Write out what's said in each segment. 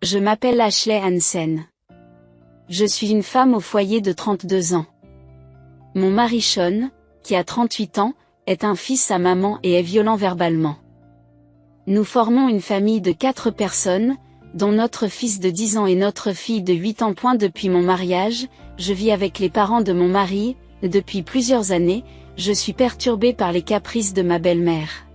Je m'appelle Ashley Hansen. Je suis une femme au foyer de 32 ans. Mon mari Sean, qui a 38 ans, est un fils à maman et est violent verbalement. Nous formons une famille de 4 personnes, dont notre fils de 10 ans et notre fille de 8 ans. Depuis mon mariage, je vis avec les parents de mon mari. Depuis plusieurs années, je suis perturbée par les caprices de ma belle-mère.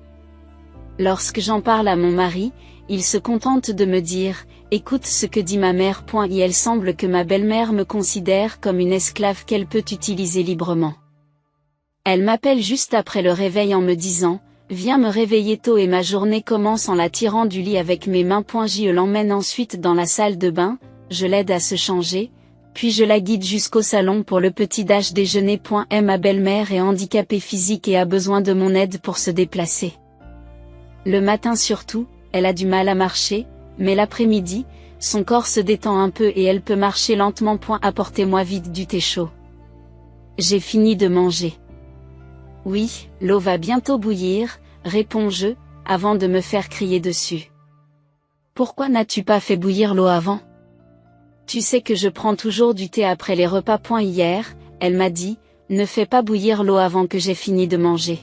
Lorsque j'en parle à mon mari, il se contente de me dire « Écoute ce que dit ma mère. » Et elle semble que ma belle-mère me considère comme une esclave qu'elle peut utiliser librement. Elle m'appelle juste après le réveil en me disant « Viens me réveiller tôt » et ma journée commence en la tirant du lit avec mes mains. Je l'emmène ensuite dans la salle de bain, je l'aide à se changer, puis je la guide jusqu'au salon pour le petit déjeuner. Ma belle-mère est handicapée physique et a besoin de mon aide pour se déplacer. Le matin surtout, elle a du mal à marcher, mais l'après-midi, son corps se détend un peu et elle peut marcher lentement. Apportez-moi vite du thé chaud. J'ai fini de manger. Oui, l'eau va bientôt bouillir, réponds-je, avant de me faire crier dessus. Pourquoi n'as-tu pas fait bouillir l'eau avant? Tu sais que je prends toujours du thé après les repas. Hier, elle m'a dit, ne fais pas bouillir l'eau avant que j'ai fini de manger.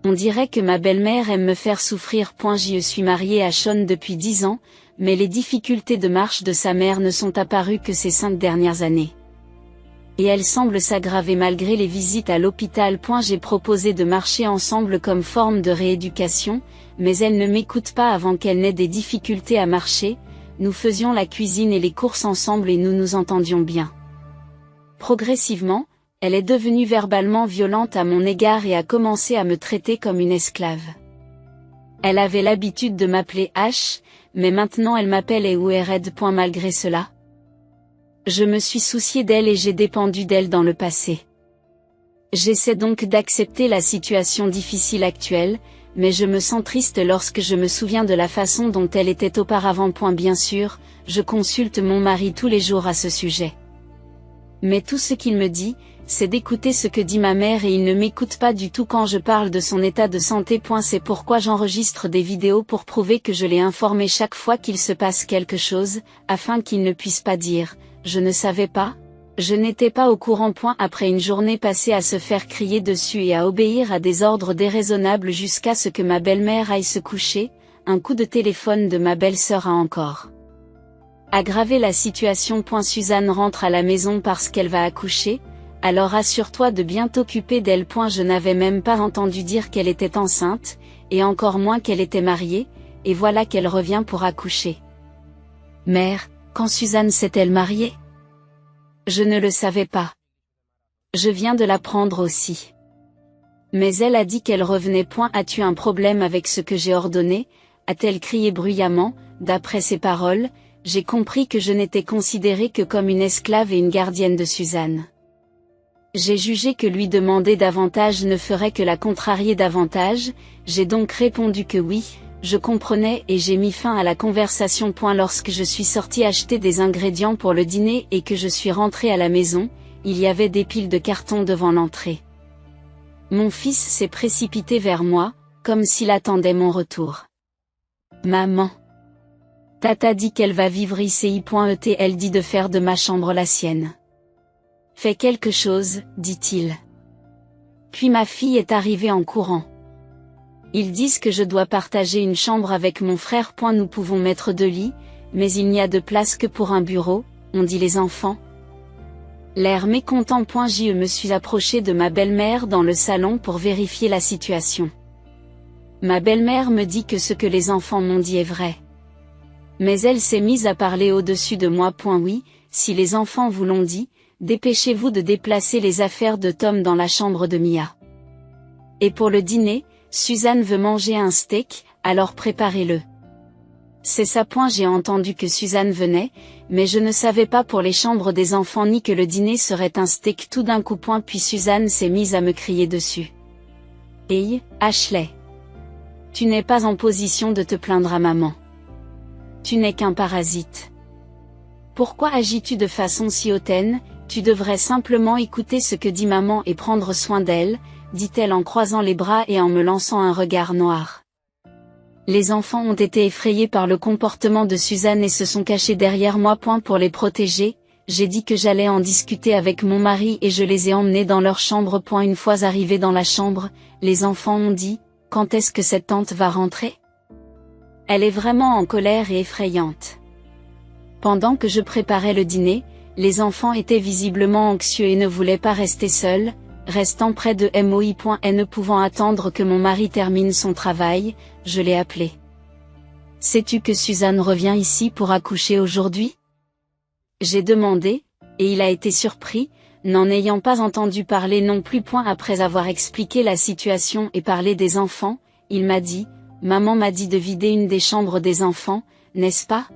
On dirait que ma belle-mère aime me faire souffrir. Je suis mariée à Sean depuis 10 ans, mais les difficultés de marche de sa mère ne sont apparues que ces 5 dernières années. Et elles semblent s'aggraver malgré les visites à l'hôpital. J'ai proposé de marcher ensemble comme forme de rééducation, mais elle ne m'écoute pas avant qu'elle n'ait des difficultés à marcher. Nous faisions la cuisine et les courses ensemble et nous nous entendions bien. Progressivement, elle est devenue verbalement violente à mon égard et a commencé à me traiter comme une esclave. Elle avait l'habitude de m'appeler H, mais maintenant elle m'appelle Red. Malgré cela, je me suis souciée d'elle et j'ai dépendu d'elle dans le passé. J'essaie donc d'accepter la situation difficile actuelle, mais je me sens triste lorsque je me souviens de la façon dont elle était auparavant. Bien sûr, je consulte mon mari tous les jours à ce sujet. Mais tout ce qu'il me dit, c'est d'écouter ce que dit ma mère et il ne m'écoute pas du tout quand je parle de son état de santé. C'est pourquoi j'enregistre des vidéos pour prouver que je l'ai informé chaque fois qu'il se passe quelque chose, afin qu'il ne puisse pas dire « Je ne savais pas ». Je n'étais pas au courant. Après une journée passée à se faire crier dessus et à obéir à des ordres déraisonnables jusqu'à ce que ma belle-mère aille se coucher, un coup de téléphone de ma belle-sœur a encore aggravé la situation. Suzanne rentre à la maison parce qu'elle va accoucher, alors assure-toi de bien t'occuper d'elle. Je n'avais même pas entendu dire qu'elle était enceinte, et encore moins qu'elle était mariée, et voilà qu'elle revient pour accoucher. Mère, quand Suzanne s'est-elle mariée? Je ne le savais pas. Je viens de l'apprendre aussi. Mais elle a dit qu'elle revenait. As-tu un problème avec ce que j'ai ordonné? A-t-elle crié bruyamment? D'après ses paroles, j'ai compris que je n'étais considérée que comme une esclave et une gardienne de Suzanne. J'ai jugé que lui demander davantage ne ferait que la contrarier davantage, j'ai donc répondu que oui, je comprenais et j'ai mis fin à la conversation. Lorsque je suis sortie acheter des ingrédients pour le dîner et que je suis rentrée à la maison, il y avait des piles de cartons devant l'entrée. Mon fils s'est précipité vers moi, comme s'il attendait mon retour. Maman. Tata dit qu'elle va vivre ici. Elle dit de faire de ma chambre la sienne. Fais quelque chose, dit-il. Puis ma fille est arrivée en courant. Ils disent que je dois partager une chambre avec mon frère. Nous pouvons mettre 2 lits, mais il n'y a de place que pour un bureau, ont dit les enfants. L'air mécontent. Je me suis approchée de ma belle-mère dans le salon pour vérifier la situation. Ma belle-mère me dit que ce que les enfants m'ont dit est vrai. Mais elle s'est mise à parler au-dessus de moi. Oui, si les enfants vous l'ont dit, dépêchez-vous de déplacer les affaires de Tom dans la chambre de Mia. Et pour le dîner, Suzanne veut manger un steak, alors préparez-le. C'est ça. J'ai entendu que Suzanne venait, mais je ne savais pas pour les chambres des enfants ni que le dîner serait un steak tout d'un coup. Puis Suzanne s'est mise à me crier dessus. Hey, Ashley. Tu n'es pas en position de te plaindre à maman. Tu n'es qu'un parasite. Pourquoi agis-tu de façon si hautaine? Tu devrais simplement écouter ce que dit maman et prendre soin d'elle, dit-elle en croisant les bras et en me lançant un regard noir. Les enfants ont été effrayés par le comportement de Suzanne et se sont cachés derrière moi. Pour les protéger, j'ai dit que j'allais en discuter avec mon mari et je les ai emmenés dans leur chambre. Une fois arrivés dans la chambre, les enfants ont dit, « Quand est-ce que cette tante va rentrer ? Elle est vraiment en colère et effrayante. » Pendant que je préparais le dîner, les enfants étaient visiblement anxieux et ne voulaient pas rester seuls, restant près de moi. Et ne pouvant attendre que mon mari termine son travail, je l'ai appelé. « Sais-tu que Suzanne revient ici pour accoucher aujourd'hui ? » J'ai demandé, et il a été surpris, n'en ayant pas entendu parler non plus. Après avoir expliqué la situation et parlé des enfants, il m'a dit, « Maman m'a dit de vider une des chambres des enfants, n'est-ce pas ?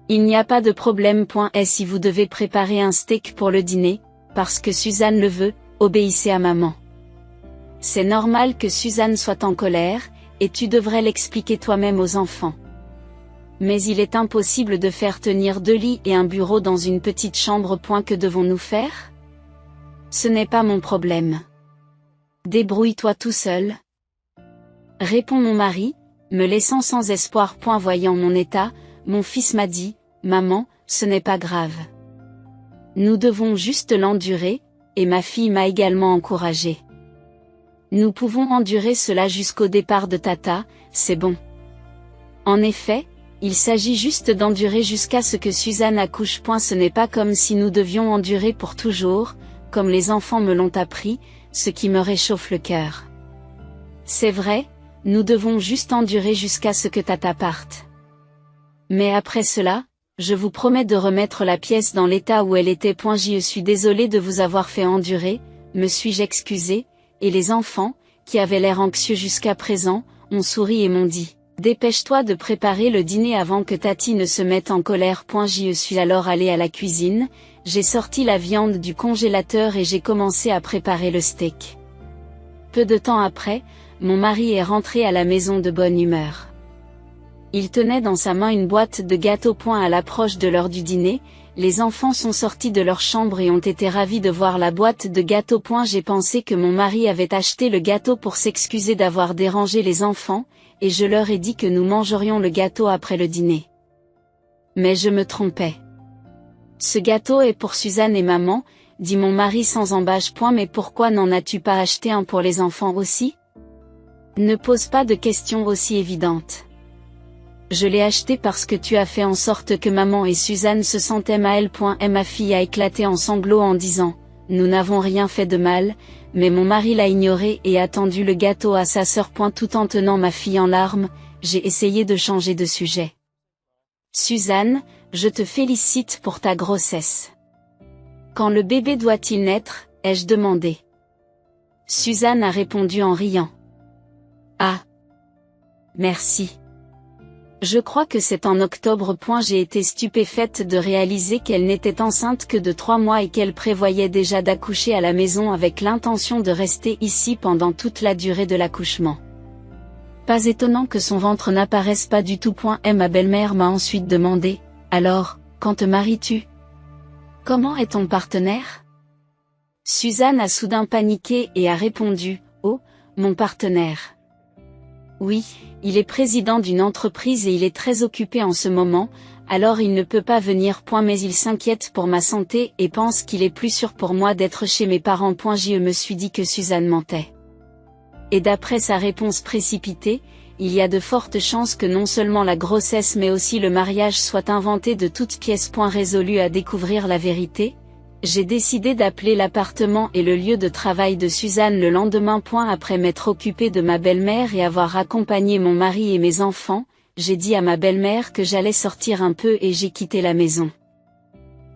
Il n'y a pas de problème. Et si vous devez préparer un steak pour le dîner, parce que Suzanne le veut, obéissez à maman. C'est normal que Suzanne soit en colère, et tu devrais l'expliquer toi-même aux enfants. Mais il est impossible de faire tenir 2 lits et un bureau dans une petite chambre. Que devons-nous faire ? Ce n'est pas mon problème. Débrouille-toi tout seul. Répond mon mari, me laissant sans espoir. Voyant mon état, mon fils m'a dit, « Maman, ce n'est pas grave. Nous devons juste l'endurer, » et ma fille m'a également encouragée. Nous pouvons endurer cela jusqu'au départ de Tata, c'est bon. En effet, il s'agit juste d'endurer jusqu'à ce que Suzanne accouche. Ce n'est pas comme si nous devions endurer pour toujours, comme les enfants me l'ont appris, ce qui me réchauffe le cœur. C'est vrai, nous devons juste endurer jusqu'à ce que Tata parte. Mais après cela, je vous promets de remettre la pièce dans l'état où elle était. Je suis désolée de vous avoir fait endurer, me suis-je excusée, et les enfants, qui avaient l'air anxieux jusqu'à présent, ont souri et m'ont dit, « Dépêche-toi de préparer le dîner avant que Tati ne se mette en colère. » Je suis alors allée à la cuisine, j'ai sorti la viande du congélateur et j'ai commencé à préparer le steak. Peu de temps après, mon mari est rentré à la maison de bonne humeur. Il tenait dans sa main une boîte de gâteaux. À l'approche de l'heure du dîner, les enfants sont sortis de leur chambre et ont été ravis de voir la boîte de gâteaux. J'ai pensé que mon mari avait acheté le gâteau pour s'excuser d'avoir dérangé les enfants, et je leur ai dit que nous mangerions le gâteau après le dîner. Mais je me trompais. Ce gâteau est pour Suzanne et maman, dit mon mari sans embâche. Mais pourquoi n'en as-tu pas acheté un pour les enfants aussi ? Ne pose pas de questions aussi évidentes. Je l'ai acheté parce que tu as fait en sorte que maman et Suzanne se sentaient mal. Et ma fille a éclaté en sanglots en disant, « Nous n'avons rien fait de mal », mais mon mari l'a ignoré et a tendu le gâteau à sa sœur. Tout en tenant ma fille en larmes, j'ai essayé de changer de sujet. « Suzanne, je te félicite pour ta grossesse. Quand le bébé doit-il naître ? Ai-je demandé. Suzanne a répondu en riant. « Ah. Merci. Je crois que c'est en octobre. » J'ai été stupéfaite de réaliser qu'elle n'était enceinte que de 3 mois et qu'elle prévoyait déjà d'accoucher à la maison avec l'intention de rester ici pendant toute la durée de l'accouchement. Pas étonnant que son ventre n'apparaisse pas du tout. Et ma belle-mère m'a ensuite demandé, « Alors, quand te maries-tu ? Comment est ton partenaire ?» Suzanne a soudain paniqué et a répondu, « Oh, mon partenaire. Oui, il est président d'une entreprise et il est très occupé en ce moment, alors il ne peut pas venir. Mais il s'inquiète pour ma santé et pense qu'il est plus sûr pour moi d'être chez mes parents. Je me suis dit que Suzanne mentait. Et d'après sa réponse précipitée, il y a de fortes chances que non seulement la grossesse mais aussi le mariage soient inventés de toutes pièces. Résolu à découvrir la vérité, j'ai décidé d'appeler l'appartement et le lieu de travail de Suzanne le lendemain. Après m'être occupée de ma belle-mère et avoir accompagné mon mari et mes enfants, j'ai dit à ma belle-mère que j'allais sortir un peu et j'ai quitté la maison.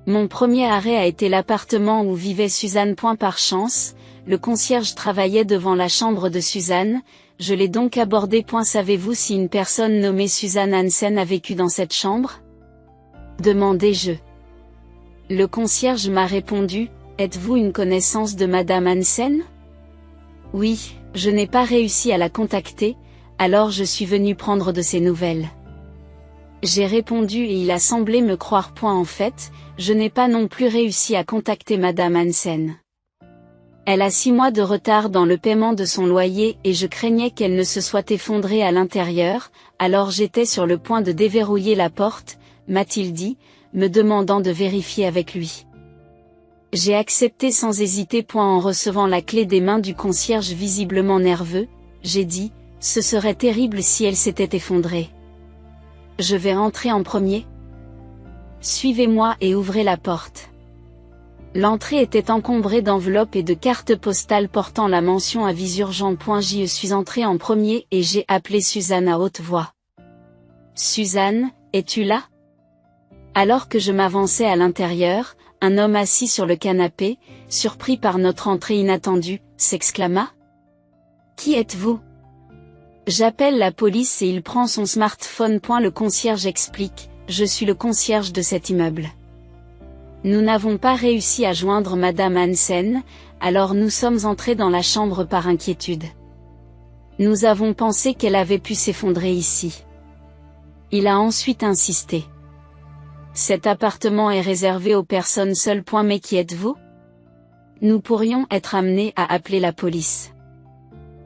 Mon premier arrêt a été l'appartement où vivait Suzanne. Par chance, le concierge travaillait devant la chambre de Suzanne, je l'ai donc abordé. Savez-vous si une personne nommée Suzanne Hansen a vécu dans cette chambre ? Demandai-je. Le concierge m'a répondu, « Êtes-vous une connaissance de Madame Hansen ? » Oui, je n'ai pas réussi à la contacter, alors je suis venu prendre de ses nouvelles. J'ai répondu et il a semblé me croire. En fait, je n'ai pas non plus réussi à contacter Madame Hansen. Elle a 6 mois de retard dans le paiement de son loyer et je craignais qu'elle ne se soit effondrée à l'intérieur, alors j'étais sur le point de déverrouiller la porte, m'a-t-il dit, me demandant de vérifier avec lui. J'ai accepté sans hésiter. En recevant la clé des mains du concierge visiblement nerveux, j'ai dit, ce serait terrible si elle s'était effondrée. Je vais rentrer en premier. Suivez-moi et ouvrez la porte. L'entrée était encombrée d'enveloppes et de cartes postales portant la mention avis urgent. Je suis entré en premier et j'ai appelé Suzanne à haute voix. Suzanne, es-tu là? Alors que je m'avançais à l'intérieur, un homme assis sur le canapé, surpris par notre entrée inattendue, s'exclama. Qui êtes-vous? J'appelle la police et il prend son smartphone. Le concierge explique, je suis le concierge de cet immeuble. Nous n'avons pas réussi à joindre Madame Hansen, alors nous sommes entrés dans la chambre par inquiétude. Nous avons pensé qu'elle avait pu s'effondrer ici. Il a ensuite insisté. Cet appartement est réservé aux personnes seules. Mais qui êtes-vous? Nous pourrions être amenés à appeler la police.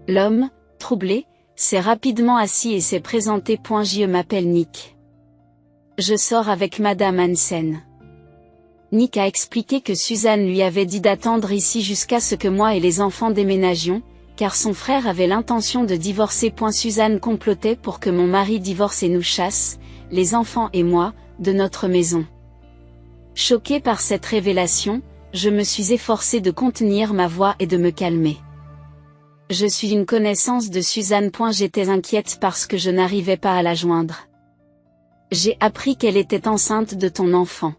L'homme, troublé, s'est rapidement assis et s'est présenté. Je m'appelle Nick. Je sors avec Madame Hansen. Nick a expliqué que Suzanne lui avait dit d'attendre ici jusqu'à ce que moi et les enfants déménagions, car son frère avait l'intention de divorcer. Suzanne complotait pour que mon mari divorce et nous chasse, les enfants et moi, de notre maison. Choqué par cette révélation, je me suis efforcé de contenir ma voix et de me calmer. Je suis une connaissance de Suzanne. J'étais inquiète parce que je n'arrivais pas à la joindre. J'ai appris qu'elle était enceinte de ton enfant.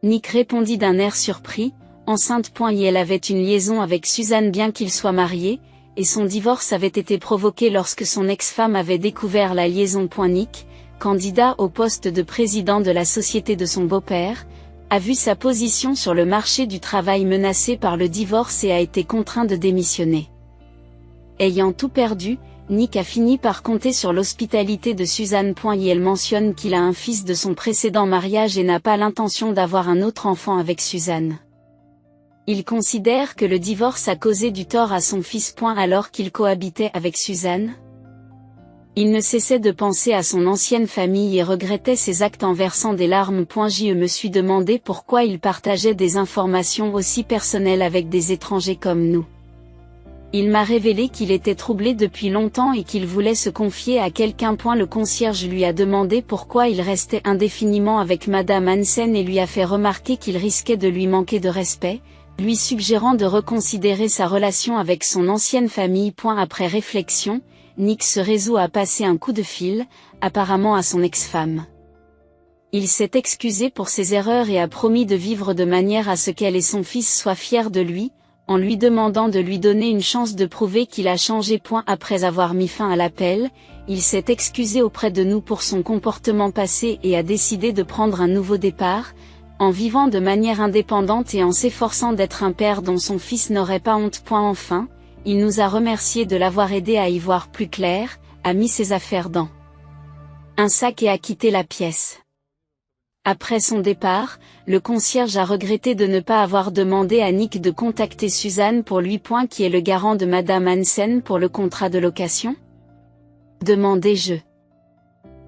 Nick répondit d'un air surpris, enceinte. Et elle avait une liaison avec Suzanne bien qu'ils soient mariés, et son divorce avait été provoqué lorsque son ex-femme avait découvert la liaison. Nick, candidat au poste de président de la société de son beau-père, a vu sa position sur le marché du travail menacée par le divorce et a été contraint de démissionner. Ayant tout perdu, Nick a fini par compter sur l'hospitalité de Suzanne. Elle mentionne qu'il a un fils de son précédent mariage et n'a pas l'intention d'avoir un autre enfant avec Suzanne. Il considère que le divorce a causé du tort à son fils. Alors qu'il cohabitait avec Suzanne. Il ne cessait de penser à son ancienne famille et regrettait ses actes en versant des larmes. Je me suis demandé pourquoi il partageait des informations aussi personnelles avec des étrangers comme nous. Il m'a révélé qu'il était troublé depuis longtemps et qu'il voulait se confier à quelqu'un. Le concierge lui a demandé pourquoi il restait indéfiniment avec Madame Hansen et lui a fait remarquer qu'il risquait de lui manquer de respect, lui suggérant de reconsidérer sa relation avec son ancienne famille. Après réflexion, Nick se résout à passer un coup de fil, apparemment à son ex-femme. Il s'est excusé pour ses erreurs et a promis de vivre de manière à ce qu'elle et son fils soient fiers de lui, en lui demandant de lui donner une chance de prouver qu'il a changé. Après avoir mis fin à l'appel, il s'est excusé auprès de nous pour son comportement passé et a décidé de prendre un nouveau départ, en vivant de manière indépendante et en s'efforçant d'être un père dont son fils n'aurait pas honte. Enfin, il nous a remercié de l'avoir aidé à y voir plus clair, a mis ses affaires dans un sac et a quitté la pièce. Après son départ, le concierge a regretté de ne pas avoir demandé à Nick de contacter Suzanne pour lui. Qui est le garant de Madame Hansen pour le contrat de location? Demandai-je.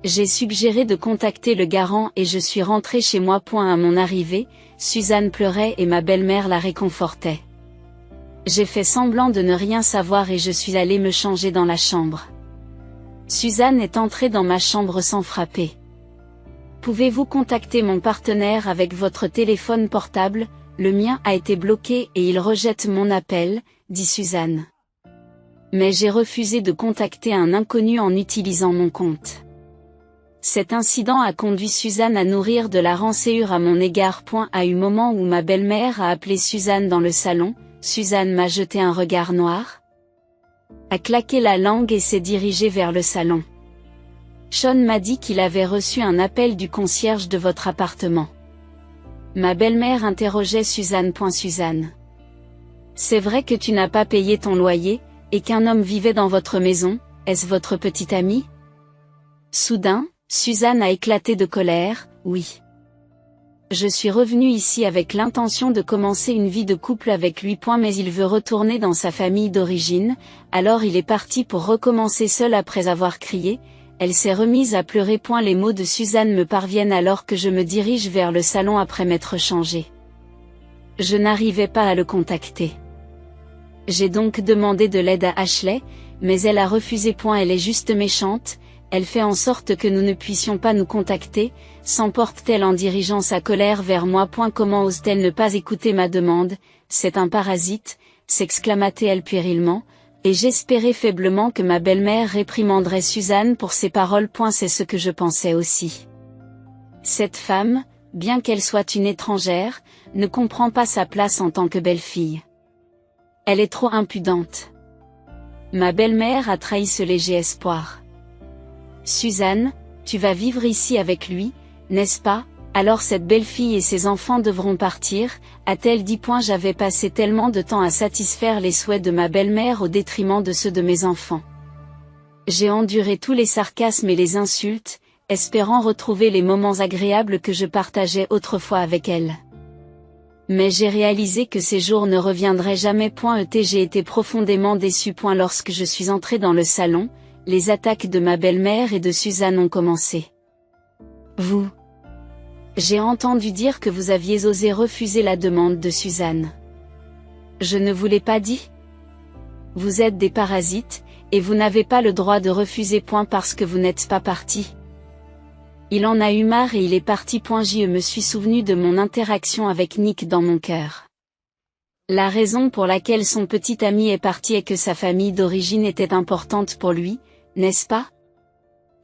J'ai suggéré de contacter le garant et je suis rentré chez moi. À mon arrivée, Suzanne pleurait et ma belle-mère la réconfortait. J'ai fait semblant de ne rien savoir et je suis allé me changer dans la chambre. Suzanne est entrée dans ma chambre sans frapper. Pouvez-vous contacter mon partenaire avec votre téléphone portable? Le mien a été bloqué et il rejette mon appel, dit Suzanne. Mais j'ai refusé de contacter un inconnu en utilisant mon compte. Cet incident a conduit Suzanne à nourrir de la rancœur à mon égard. À un moment où ma belle-mère a appelé Suzanne dans le salon, Suzanne m'a jeté un regard noir, a claqué la langue et s'est dirigée vers le salon. Sean m'a dit qu'il avait reçu un appel du concierge de votre appartement. Ma belle-mère interrogeait Suzanne. Suzanne. C'est vrai que tu n'as pas payé ton loyer, et qu'un homme vivait dans votre maison, est-ce votre petit ami? Soudain, Suzanne a éclaté de colère, oui. Je suis revenu ici avec l'intention de commencer une vie de couple avec lui. Mais il veut retourner dans sa famille d'origine, alors il est parti pour recommencer seul après avoir crié. Elle s'est remise à pleurer. Les mots de Suzanne me parviennent alors que je me dirige vers le salon après m'être changé. Je n'arrivais pas à le contacter. J'ai donc demandé de l'aide à Ashley, mais elle a refusé. Elle est juste méchante, elle fait en sorte que nous ne puissions pas nous contacter, s'emporte-t-elle en dirigeant sa colère vers moi. Comment ose-t-elle ne pas écouter ma demande, c'est un parasite, s'exclama-t-elle puérilement, et j'espérais faiblement que ma belle-mère réprimanderait Suzanne pour ses paroles. C'est ce que je pensais aussi. Cette femme, bien qu'elle soit une étrangère, ne comprend pas sa place en tant que belle-fille. Elle est trop impudente. Ma belle-mère a trahi ce léger espoir. Suzanne, tu vas vivre ici avec lui, n'est-ce pas? Alors cette belle-fille et ses enfants devront partir, a-t-elle dit. J'avais passé tellement de temps à satisfaire les souhaits de ma belle-mère au détriment de ceux de mes enfants. J'ai enduré tous les sarcasmes et les insultes, espérant retrouver les moments agréables que je partageais autrefois avec elle. Mais j'ai réalisé que ces jours ne reviendraient jamais. J'ai été profondément déçu. Lorsque je suis entré dans le salon, les attaques de ma belle-mère et de Suzanne ont commencé. Vous. J'ai entendu dire que vous aviez osé refuser la demande de Suzanne. Je ne vous l'ai pas dit? Vous êtes des parasites, et vous n'avez pas le droit de refuser. Parce que vous n'êtes pas parti. Il en a eu marre et il est parti. Je me suis souvenu de mon interaction avec Nick dans mon cœur. La raison pour laquelle son petit ami est parti est que sa famille d'origine était importante pour lui, n'est-ce pas?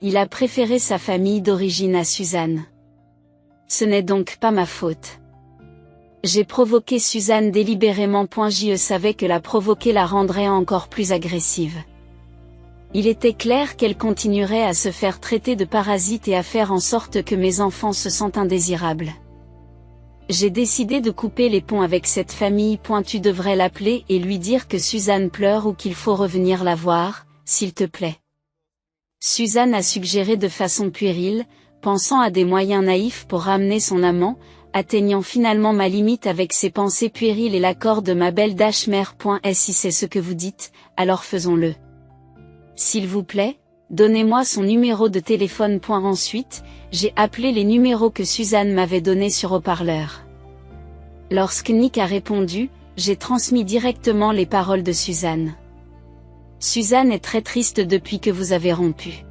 Il a préféré sa famille d'origine à Suzanne. Ce n'est donc pas ma faute. J'ai provoqué Suzanne délibérément. Je savais que la provoquer la rendrait encore plus agressive. Il était clair qu'elle continuerait à se faire traiter de parasite et à faire en sorte que mes enfants se sentent indésirables. J'ai décidé de couper les ponts avec cette famille. Tu devrais l'appeler et lui dire que Suzanne pleure ou qu'il faut revenir la voir, s'il te plaît. Suzanne a suggéré de façon puérile, pensant à des moyens naïfs pour ramener son amant, atteignant finalement ma limite avec ses pensées puériles et l'accord de ma belle mère. Si c'est ce que vous dites, alors faisons-le. S'il vous plaît, donnez-moi son numéro de téléphone. Ensuite, j'ai appelé les numéros que Suzanne m'avait donnés sur haut-parleur. Lorsque Nick a répondu, j'ai transmis directement les paroles de Suzanne. Suzanne est très triste depuis que vous avez rompu.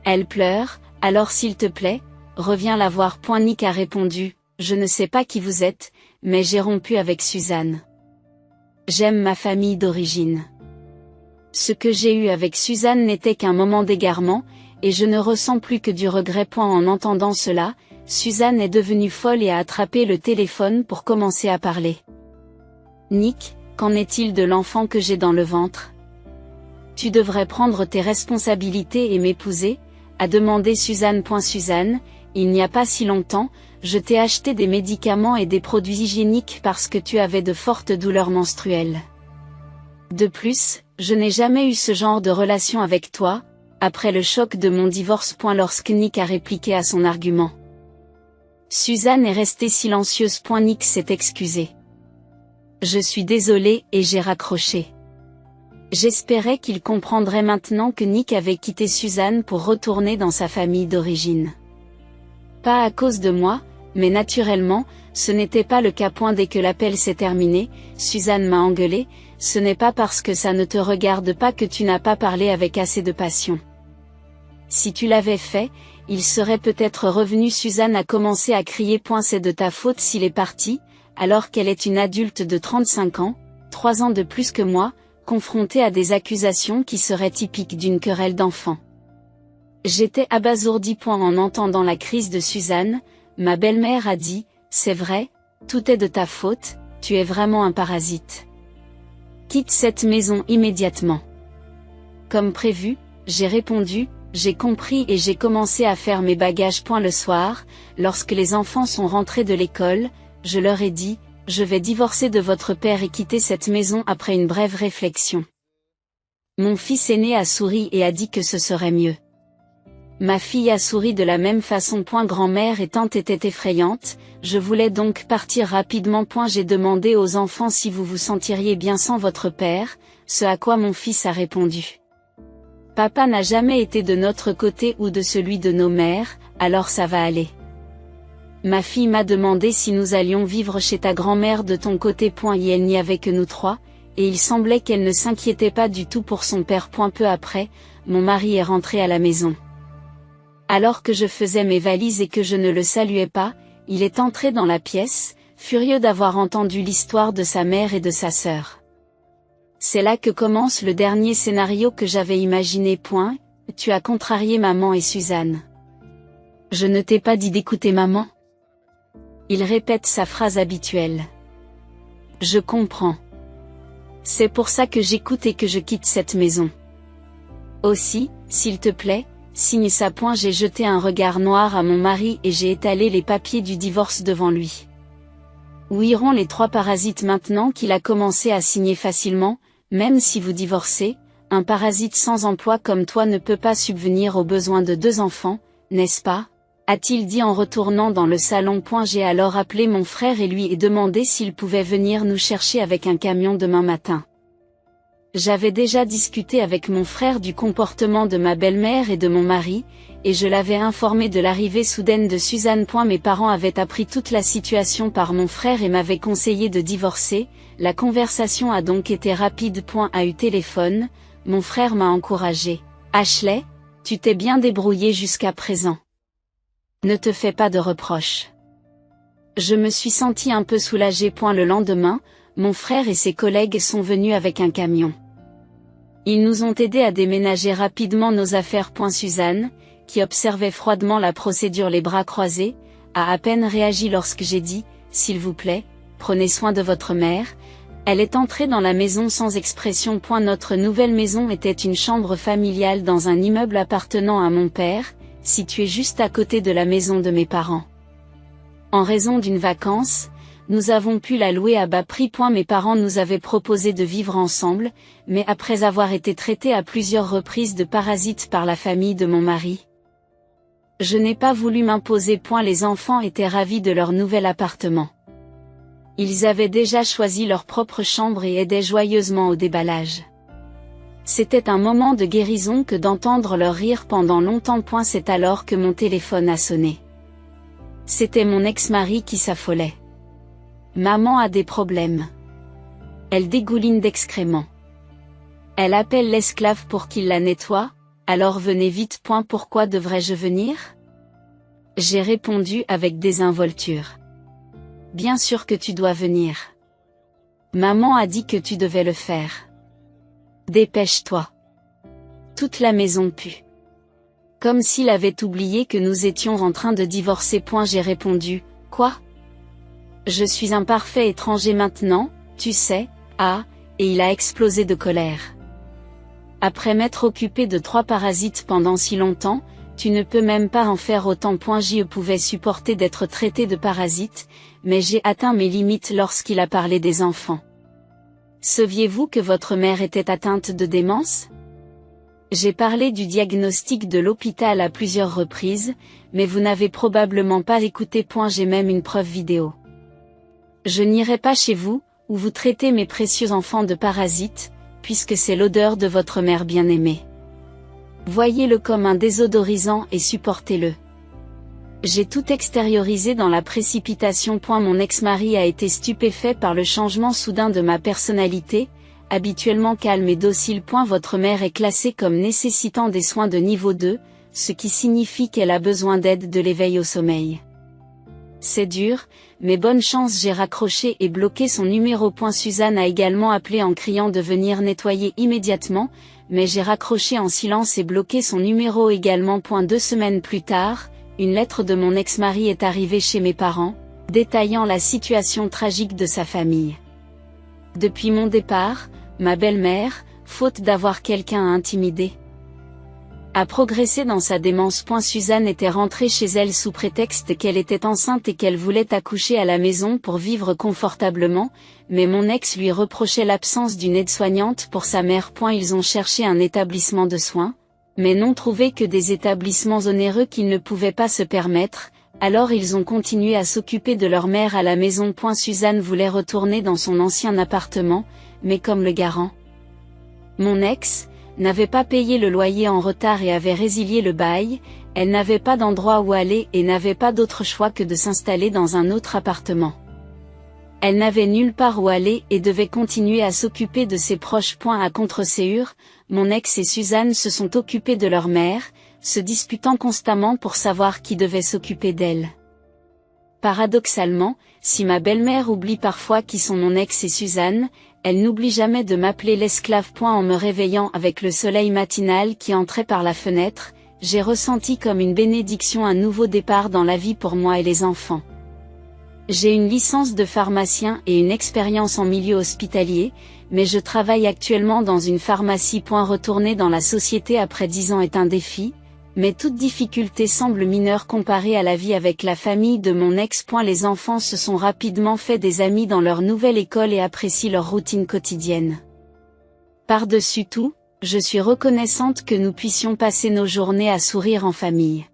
Elle pleure, alors s'il te plaît, reviens la voir. Nick a répondu, je ne sais pas qui vous êtes, mais j'ai rompu avec Suzanne. J'aime ma famille d'origine. Ce que j'ai eu avec Suzanne n'était qu'un moment d'égarement, et je ne ressens plus que du regret. En entendant cela, Suzanne est devenue folle et a attrapé le téléphone pour commencer à parler. Nick, qu'en est-il de l'enfant que j'ai dans le ventre? Tu devrais prendre tes responsabilités et m'épouser, a demandé Suzanne. Suzanne, il n'y a pas si longtemps, je t'ai acheté des médicaments et des produits hygiéniques parce que tu avais de fortes douleurs menstruelles. De plus, je n'ai jamais eu ce genre de relation avec toi, après le choc de mon divorce. Lorsque Nick a répliqué à son argument. Suzanne est restée silencieuse. Nick s'est excusé. Je suis désolée et j'ai raccroché. J'espérais qu'il comprendrait maintenant que Nick avait quitté Suzanne pour retourner dans sa famille d'origine. Pas à cause de moi, mais naturellement, ce n'était pas le cas. Dès que l'appel s'est terminé, Suzanne m'a engueulé, ce n'est pas parce que ça ne te regarde pas que tu n'as pas parlé avec assez de passion. Si tu l'avais fait, il serait peut-être revenu. Suzanne a commencé à crier. C'est de ta faute s'il est parti, alors qu'elle est une adulte de 35 ans, 3 ans de plus que moi, confrontée à des accusations qui seraient typiques d'une querelle d'enfant. J'étais abasourdi. En entendant la crise de Suzanne, ma belle-mère a dit, c'est vrai, tout est de ta faute, tu es vraiment un parasite. Quitte cette maison immédiatement. Comme prévu, j'ai répondu, j'ai compris et j'ai commencé à faire mes bagages. Le soir, lorsque les enfants sont rentrés de l'école, je leur ai dit, je vais divorcer de votre père et quitter cette maison. Après une brève réflexion. Mon fils aîné a souri et a dit que ce serait mieux. Ma fille a souri de la même façon. Grand-mère et tante étaient effrayantes, je voulais donc partir rapidement. J'ai demandé aux enfants si vous vous sentiriez bien sans votre père, ce à quoi mon fils a répondu. Papa n'a jamais été de notre côté ou de celui de nos mères, alors ça va aller. Ma fille m'a demandé si nous allions vivre chez ta grand-mère de ton côté. Et elle n'y avait que nous trois, et il semblait qu'elle ne s'inquiétait pas du tout pour son père. Peu après, mon mari est rentré à la maison. Alors que je faisais mes valises et que je ne le saluais pas, il est entré dans la pièce, furieux d'avoir entendu l'histoire de sa mère et de sa sœur. C'est là que commence le dernier scénario que j'avais imaginé. Tu as contrarié maman et Suzanne. Je ne t'ai pas dit d'écouter maman? Il répète sa phrase habituelle. Je comprends. C'est pour ça que j'écoute et que je quitte cette maison. Aussi, s'il te plaît, signe ça. J'ai jeté un regard noir à mon mari et j'ai étalé les papiers du divorce devant lui. Où iront les 3 parasites maintenant qu'il a commencé à signer facilement? Même si vous divorcez, un parasite sans emploi comme toi ne peut pas subvenir aux besoins de 2 enfants, n'est-ce pas? A-t-il dit en retournant dans le salon. J'ai alors appelé mon frère et lui ai demandé s'il pouvait venir nous chercher avec un camion demain matin. J'avais déjà discuté avec mon frère du comportement de ma belle-mère et de mon mari, et je l'avais informé de l'arrivée soudaine de Suzanne. Mes parents avaient appris toute la situation par mon frère et m'avaient conseillé de divorcer. La conversation a donc été rapide. À eu téléphone, mon frère m'a encouragé. Ashley, tu t'es bien débrouillée jusqu'à présent. Ne te fais pas de reproches. Je me suis sentie un peu soulagée. Le lendemain, mon frère et ses collègues sont venus avec un camion. Ils nous ont aidés à déménager rapidement nos affaires. Suzanne, qui observait froidement la procédure les bras croisés, a à peine réagi lorsque j'ai dit « S'il vous plaît, prenez soin de votre mère ». Elle est entrée dans la maison sans expression. Notre nouvelle maison était une chambre familiale dans un immeuble appartenant à mon père, situé juste à côté de la maison de mes parents. En raison d'une vacance, nous avons pu la louer à bas prix. Mes parents nous avaient proposé de vivre ensemble, mais après avoir été traités à plusieurs reprises de parasites par la famille de mon mari, je n'ai pas voulu m'imposer. Les enfants étaient ravis de leur nouvel appartement. Ils avaient déjà choisi leur propre chambre et aidaient joyeusement au déballage. C'était un moment de guérison que d'entendre leur rire pendant longtemps. C'est alors que mon téléphone a sonné. C'était mon ex-mari qui s'affolait. Maman a des problèmes. Elle dégouline d'excréments. Elle appelle l'esclave pour qu'il la nettoie, alors venez vite. Pourquoi devrais-je venir? J'ai répondu avec désinvolture. Bien sûr que tu dois venir. Maman a dit que tu devais le faire. Dépêche-toi. Toute la maison pue. Comme s'il avait oublié que nous étions en train de divorcer. J'ai répondu, quoi? Je suis un parfait étranger maintenant, tu sais, et il a explosé de colère. Après m'être occupé de 3 parasites pendant si longtemps, tu ne peux même pas en faire autant. Je pouvais supporter d'être traité de parasite, mais j'ai atteint mes limites lorsqu'il a parlé des enfants. Saviez-vous que votre mère était atteinte de démence? J'ai parlé du diagnostic de l'hôpital à plusieurs reprises, mais vous n'avez probablement pas écouté. J'ai même une preuve vidéo. Je n'irai pas chez vous, où vous traitez mes précieux enfants de parasites, puisque c'est l'odeur de votre mère bien-aimée. Voyez-le comme un désodorisant et supportez-le. J'ai tout extériorisé dans la précipitation. Mon ex-mari a été stupéfait par le changement soudain de ma personnalité, habituellement calme et docile. Votre mère est classée comme nécessitant des soins de niveau 2, ce qui signifie qu'elle a besoin d'aide de l'éveil au sommeil. C'est dur, mais bonne chance. J'ai raccroché et bloqué son numéro. Suzanne a également appelé en criant de venir nettoyer immédiatement, mais j'ai raccroché en silence et bloqué son numéro également. 2 semaines plus tard, une lettre de mon ex-mari est arrivée chez mes parents, détaillant la situation tragique de sa famille. Depuis mon départ, ma belle-mère, faute d'avoir quelqu'un à intimider, a progressé dans sa démence. Suzanne était rentrée chez elle sous prétexte qu'elle était enceinte et qu'elle voulait accoucher à la maison pour vivre confortablement, mais mon ex lui reprochait l'absence d'une aide-soignante pour sa mère. Ils ont cherché un établissement de soins, mais n'ont trouvé que des établissements onéreux qu'ils ne pouvaient pas se permettre, alors ils ont continué à s'occuper de leur mère à la maison. Suzanne voulait retourner dans son ancien appartement, mais comme le garant, mon ex, n'avait pas payé le loyer en retard et avait résilié le bail, elle n'avait pas d'endroit où aller et n'avait pas d'autre choix que de s'installer dans un autre appartement. Elle n'avait nulle part où aller et devait continuer à s'occuper de ses proches. À contre-séure, mon ex et Suzanne se sont occupés de leur mère, se disputant constamment pour savoir qui devait s'occuper d'elle. Paradoxalement, si ma belle-mère oublie parfois qui sont mon ex et Suzanne, elle n'oublie jamais de m'appeler l'esclave. En me réveillant avec le soleil matinal qui entrait par la fenêtre, j'ai ressenti comme une bénédiction un nouveau départ dans la vie pour moi et les enfants. J'ai une licence de pharmacien et une expérience en milieu hospitalier, mais je travaille actuellement dans une pharmacie. Retourner dans la société après 10 ans est un défi, mais toute difficulté semble mineure comparée à la vie avec la famille de mon ex. Les enfants se sont rapidement fait des amis dans leur nouvelle école et apprécient leur routine quotidienne. Par-dessus tout, je suis reconnaissante que nous puissions passer nos journées à sourire en famille.